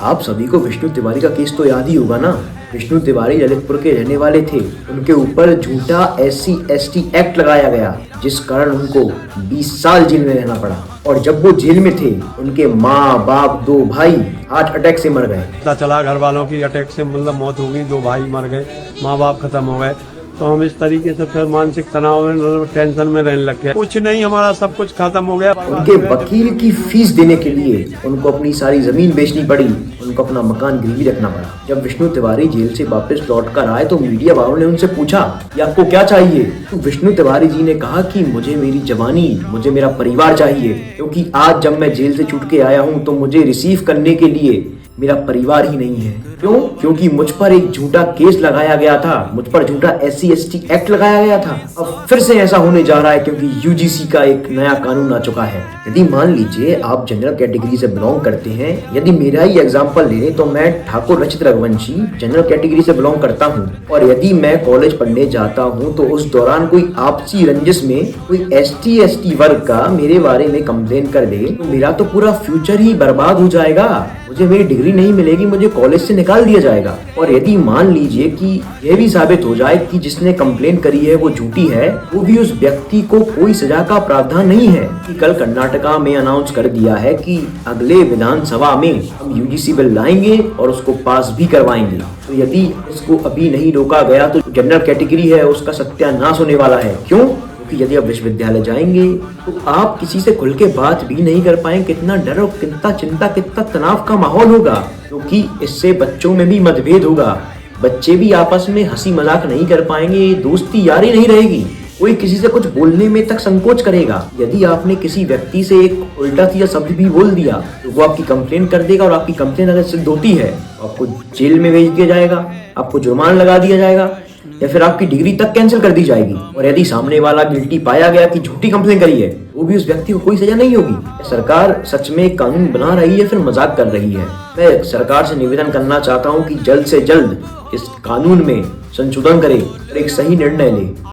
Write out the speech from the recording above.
आप सभी को विष्णु तिवारी का केस तो याद ही होगा ना। विष्णु तिवारी ललितपुर के रहने वाले थे। उनके ऊपर झूठा SC/ST एक्ट लगाया गया, जिस कारण उनको 20 साल जेल में रहना पड़ा। और जब वो जेल में थे, उनके माँ बाप 2 भाई हार्ट अटैक से मर गए। पता चला घर वालों की अटैक से मतलब मौत हो गई, 2 भाई मर गए, माँ बाप खत्म हो गए। तो हम इस तरीके से फिर मानसिक तनाव में मतलब टेंशन में रहने लग गए। कुछ नहीं, हमारा सब कुछ खत्म हो गया। उनके वकील की फीस देने के लिए उनको अपनी सारी जमीन बेचनी पड़ी, उनको अपना मकान गिरवी रखना पड़ा। जब विष्णु तिवारी जेल से वापस लौट कर आए तो मीडिया वालों ने उनसे पूछा कि आपको क्या चाहिए। तो विष्णु तिवारी जी ने कहा कि मुझे मेरी जवानी, मुझे मेरा परिवार चाहिए, क्योंकि आज जब मैं जेल से छूट के आया हूँ तो मुझे रिसीव करने के लिए मेरा परिवार ही नहीं है। क्यों? क्योंकि मुझ पर एक झूठा केस लगाया गया था, मुझ पर झूठा SC/ST एक्ट लगाया गया था। अब फिर से ऐसा होने जा रहा है क्योंकि UGC का एक नया कानून आ चुका है। यदि मान लीजिए आप जनरल कैटेगरी से बिलोंग करते हैं, यदि मेरा ही एग्जाम्पल ले तो मैं ठाकुर रचित रघुवंशी जनरल कैटेगरी से बिलोंग करता हूँ, और यदि मैं कॉलेज पढ़ने जाता हूँ तो उस दौरान कोई आपसी रंजिश में कोई ST/ST वर्ग का मेरे बारे में कंप्लेन कर दे तो मेरा तो पूरा फ्यूचर ही बर्बाद हो जाएगा। मुझे मेरी डिग्री नहीं मिलेगी, मुझे कॉलेज से निकाल दिया जाएगा। और यदि मान लीजिए कि यह भी साबित हो जाए कि जिसने कंप्लेन करी है वो झूठी है, वो भी उस व्यक्ति को कोई सजा का प्रावधान नहीं है। कि कल कर्नाटका में अनाउंस कर दिया है कि अगले विधानसभा में हम UGC बिल लाएंगे और उसको पास भी करवाएंगे। तो यदि इसको अभी नहीं रोका गया तो जनरल कैटेगरी है उसका सत्यानाश होने वाला है। क्यों? कि यदि आप विश्वविद्यालय जाएंगे तो आप किसी से खुल के बात भी नहीं कर पाएंगे। कितना डर और कितना चिंता, कितना तनाव का माहौल होगा, क्योंकि इससे बच्चों में भी मतभेद होगा। बच्चे भी आपस में हंसी मजाक नहीं कर पाएंगे, दोस्ती यारी नहीं रहेगी, कोई किसी से कुछ बोलने में तक संकोच करेगा। यदि आपने किसी व्यक्ति से एक उल्टा सीधा शब्द भी बोल दिया तो वो आपकी कंप्लेन कर देगा, और आपकी कंप्लेन अगर सिद्ध होती है तो आपको जेल में भेज दिया जाएगा, आपको जुर्माना लगा दिया जाएगा, या फिर आपकी डिग्री तक कैंसिल कर दी जाएगी। और यदि सामने वाला गिल्टी पाया गया कि झूठी कंप्लेन करी है, वो भी उस व्यक्ति को कोई सजा नहीं होगी। सरकार सच में एक कानून बना रही है फिर मजाक कर रही है। मैं सरकार से निवेदन करना चाहता हूँ कि जल्द से जल्द इस कानून में संशोधन करे और एक सही निर्णय ले।